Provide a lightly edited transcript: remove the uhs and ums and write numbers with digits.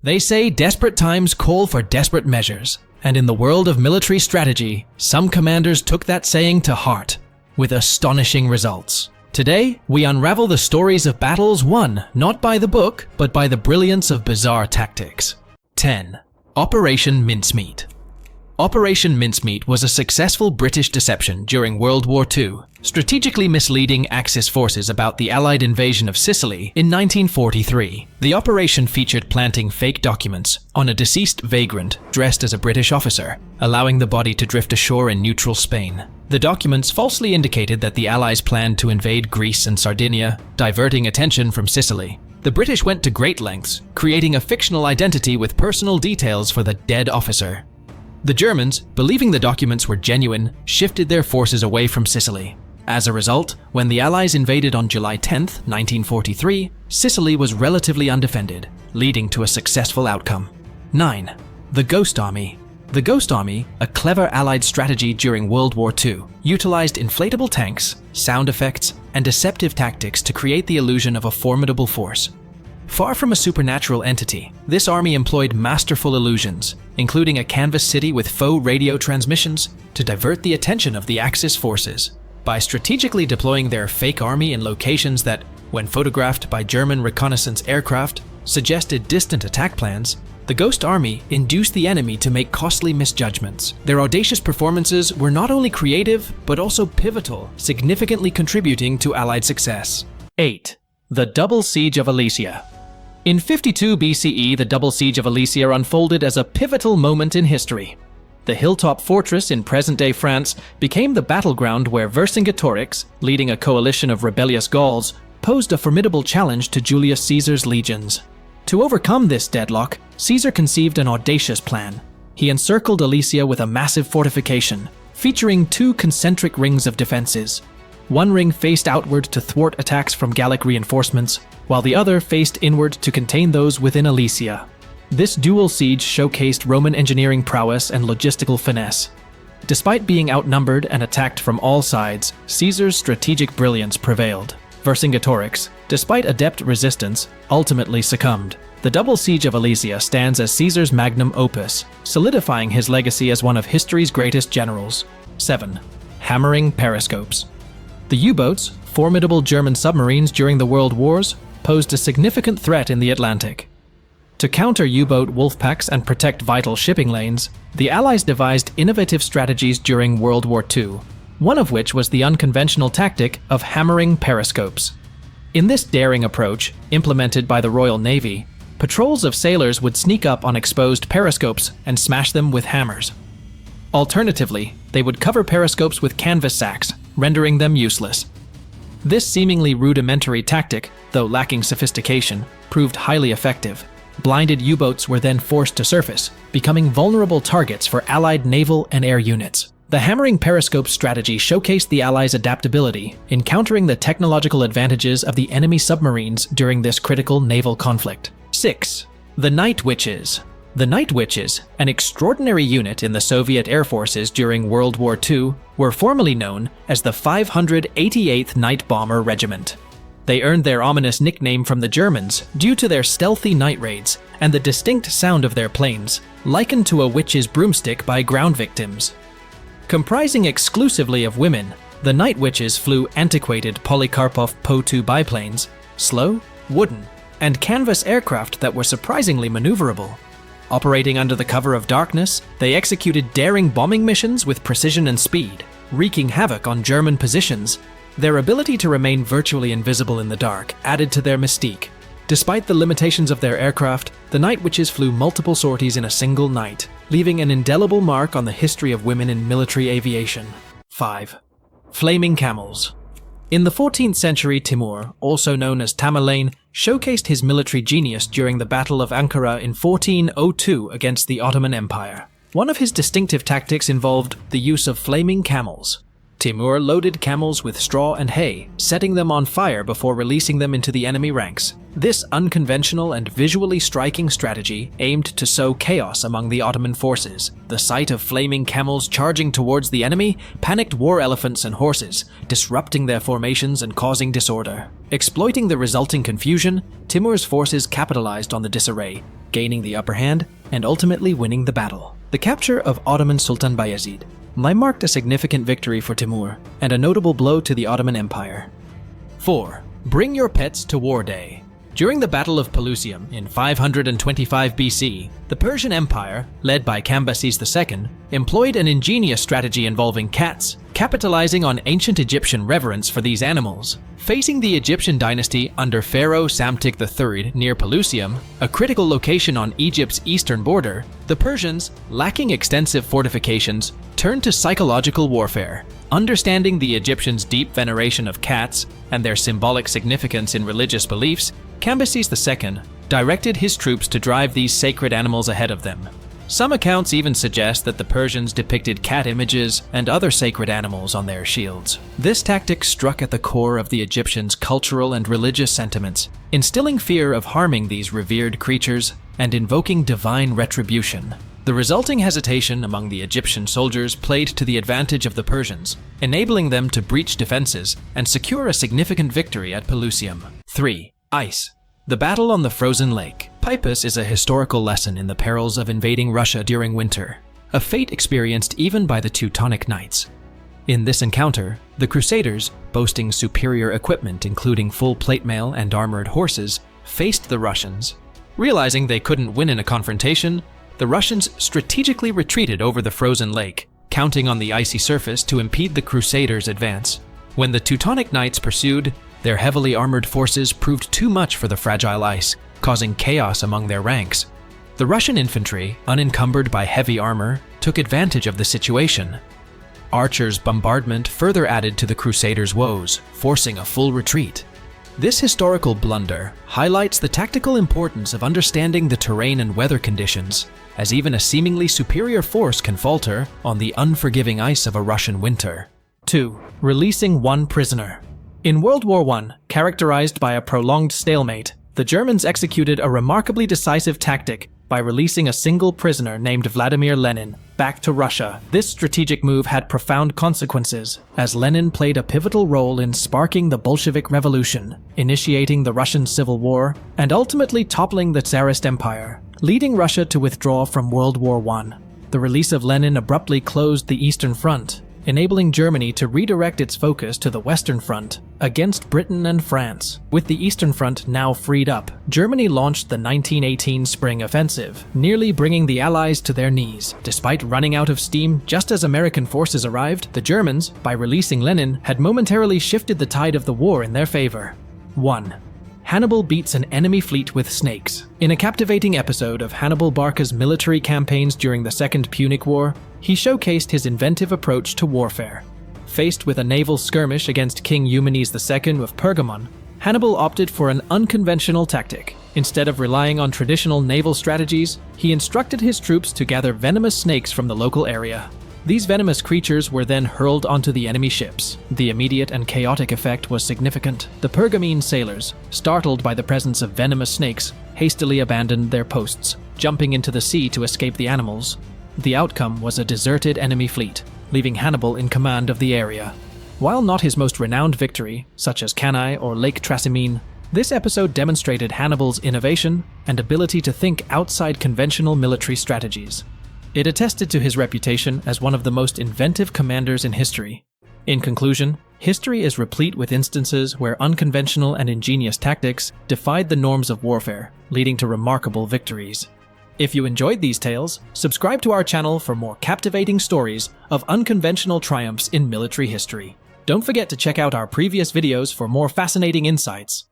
They say desperate times call for desperate measures, and in the world of military strategy, some commanders took that saying to heart, with astonishing results. Today, we unravel the stories of battles won not by the book, but by the brilliance of bizarre tactics. 10. Operation Mincemeat. Operation Mincemeat was a successful British deception during World War II, strategically misleading Axis forces about the Allied invasion of Sicily in 1943. The operation featured planting fake documents on a deceased vagrant dressed as a British officer, allowing the body to drift ashore in neutral Spain. The documents falsely indicated that the Allies planned to invade Greece and Sardinia, diverting attention from Sicily. The British went to great lengths, creating a fictional identity with personal details for the dead officer. The Germans, believing the documents were genuine, shifted their forces away from Sicily. As a result, when the Allies invaded on July 10, 1943, Sicily was relatively undefended, leading to a successful outcome. 9. The Ghost Army. The Ghost Army, a clever Allied strategy during World War II, utilized inflatable tanks, sound effects, and deceptive tactics to create the illusion of a formidable force. Far from a supernatural entity, this army employed masterful illusions, including a canvas city with faux radio transmissions, to divert the attention of the Axis forces. By strategically deploying their fake army in locations that, when photographed by German reconnaissance aircraft, suggested distant attack plans, the Ghost Army induced the enemy to make costly misjudgments. Their audacious performances were not only creative, but also pivotal, significantly contributing to Allied success. 8. The Double Siege of Alesia. In 52 BCE, the Double Siege of Alesia unfolded as a pivotal moment in history. The hilltop fortress in present-day France became the battleground where Vercingetorix, leading a coalition of rebellious Gauls, posed a formidable challenge to Julius Caesar's legions. To overcome this deadlock, Caesar conceived an audacious plan. He encircled Alesia with a massive fortification, featuring 2 concentric rings of defenses. One ring faced outward to thwart attacks from Gallic reinforcements, while the other faced inward to contain those within Alesia. This dual siege showcased Roman engineering prowess and logistical finesse. Despite being outnumbered and attacked from all sides, Caesar's strategic brilliance prevailed. Vercingetorix, despite adept resistance, ultimately succumbed. The Double Siege of Alesia stands as Caesar's magnum opus, solidifying his legacy as one of history's greatest generals. 7. Hammering periscopes. The U-boats, formidable German submarines during the World Wars, posed a significant threat in the Atlantic. To counter U-boat wolfpacks and protect vital shipping lanes, the Allies devised innovative strategies during World War II, one of which was the unconventional tactic of hammering periscopes. In this daring approach, implemented by the Royal Navy, patrols of sailors would sneak up on exposed periscopes and smash them with hammers. Alternatively, they would cover periscopes with canvas sacks, rendering them useless. This seemingly rudimentary tactic, though lacking sophistication, proved highly effective. Blinded U-boats were then forced to surface, becoming vulnerable targets for Allied naval and air units. The hammering periscope strategy showcased the Allies' adaptability in countering the technological advantages of the enemy submarines during this critical naval conflict. 6. The Night Witches. The Night Witches, an extraordinary unit in the Soviet air forces during World War II, were formerly known as the 588th Night Bomber Regiment. They earned their ominous nickname from the Germans due to their stealthy night raids and the distinct sound of their planes, likened to a witch's broomstick by ground victims. Comprising exclusively of women, the Night Witches flew antiquated Polikarpov Po-2 biplanes, slow, wooden, and canvas aircraft that were surprisingly maneuverable. Operating under the cover of darkness, they executed daring bombing missions with precision and speed, wreaking havoc on German positions. Their ability to remain virtually invisible in the dark added to their mystique. Despite the limitations of their aircraft, the Night Witches flew multiple sorties in a single night, leaving an indelible mark on the history of women in military aviation. 5. Flaming Camels. In the 14th century, Timur, also known as Tamerlane, showcased his military genius during the Battle of Ankara in 1402 against the Ottoman Empire. One of his distinctive tactics involved the use of flaming camels. Timur loaded camels with straw and hay, setting them on fire before releasing them into the enemy ranks. This unconventional and visually striking strategy aimed to sow chaos among the Ottoman forces. The sight of flaming camels charging towards the enemy panicked war elephants and horses, disrupting their formations and causing disorder. Exploiting the resulting confusion, Timur's forces capitalized on the disarray, gaining the upper hand and ultimately winning the battle. The capture of Ottoman Sultan Bayezid marked a significant victory for Timur and a notable blow to the Ottoman Empire. 4. Bring your pets to war day. During the Battle of Pelusium in 525 BC, the Persian Empire, led by Cambyses II, employed an ingenious strategy involving cats, capitalizing on ancient Egyptian reverence for these animals. Facing the Egyptian dynasty under Pharaoh Psamtik III near Pelusium, a critical location on Egypt's eastern border, the Persians, lacking extensive fortifications, turned to psychological warfare. Understanding the Egyptians' deep veneration of cats and their symbolic significance in religious beliefs, Cambyses II directed his troops to drive these sacred animals ahead of them. Some accounts even suggest that the Persians depicted cat images and other sacred animals on their shields. This tactic struck at the core of the Egyptians' cultural and religious sentiments, instilling fear of harming these revered creatures and invoking divine retribution. The resulting hesitation among the Egyptian soldiers played to the advantage of the Persians, enabling them to breach defenses and secure a significant victory at Pelusium. 3. Ice. The Battle on the Frozen Lake. Pipus is a historical lesson in the perils of invading Russia during winter, a fate experienced even by the Teutonic Knights. In this encounter, the Crusaders, boasting superior equipment including full plate mail and armored horses, faced the Russians. Realizing they couldn't win in a confrontation, the Russians strategically retreated over the frozen lake, counting on the icy surface to impede the Crusaders' advance. When the Teutonic Knights pursued, their heavily armored forces proved too much for the fragile ice, causing chaos among their ranks. The Russian infantry, unencumbered by heavy armor, took advantage of the situation. Archers' bombardment further added to the Crusaders' woes, forcing a full retreat. This historical blunder highlights the tactical importance of understanding the terrain and weather conditions, as even a seemingly superior force can falter on the unforgiving ice of a Russian winter. 2. Releasing one prisoner. In World War I, characterized by a prolonged stalemate, the Germans executed a remarkably decisive tactic by releasing a single prisoner named Vladimir Lenin back to Russia. This strategic move had profound consequences, as Lenin played a pivotal role in sparking the Bolshevik Revolution, initiating the Russian Civil War, and ultimately toppling the Tsarist Empire, leading Russia to withdraw from World War I. The release of Lenin abruptly closed the Eastern Front, enabling Germany to redirect its focus to the Western Front against Britain and France. With the Eastern Front now freed up, Germany launched the 1918 Spring Offensive, nearly bringing the Allies to their knees. Despite running out of steam just as American forces arrived, the Germans, by releasing Lenin, had momentarily shifted the tide of the war in their favor. 1. Hannibal beats an enemy fleet with snakes. In a captivating episode of Hannibal Barca's military campaigns during the Second Punic War, he showcased his inventive approach to warfare. Faced with a naval skirmish against King Eumenes II of Pergamon, Hannibal opted for an unconventional tactic. Instead of relying on traditional naval strategies, he instructed his troops to gather venomous snakes from the local area. These venomous creatures were then hurled onto the enemy ships. The immediate and chaotic effect was significant. The Pergamene sailors, startled by the presence of venomous snakes, hastily abandoned their posts, jumping into the sea to escape the animals. The outcome was a deserted enemy fleet, leaving Hannibal in command of the area. While not his most renowned victory, such as Cannae or Lake Trasimene, this episode demonstrated Hannibal's innovation and ability to think outside conventional military strategies. It attested to his reputation as one of the most inventive commanders in history. In conclusion, history is replete with instances where unconventional and ingenious tactics defied the norms of warfare, leading to remarkable victories. If you enjoyed these tales, subscribe to our channel for more captivating stories of unconventional triumphs in military history. Don't forget to check out our previous videos for more fascinating insights.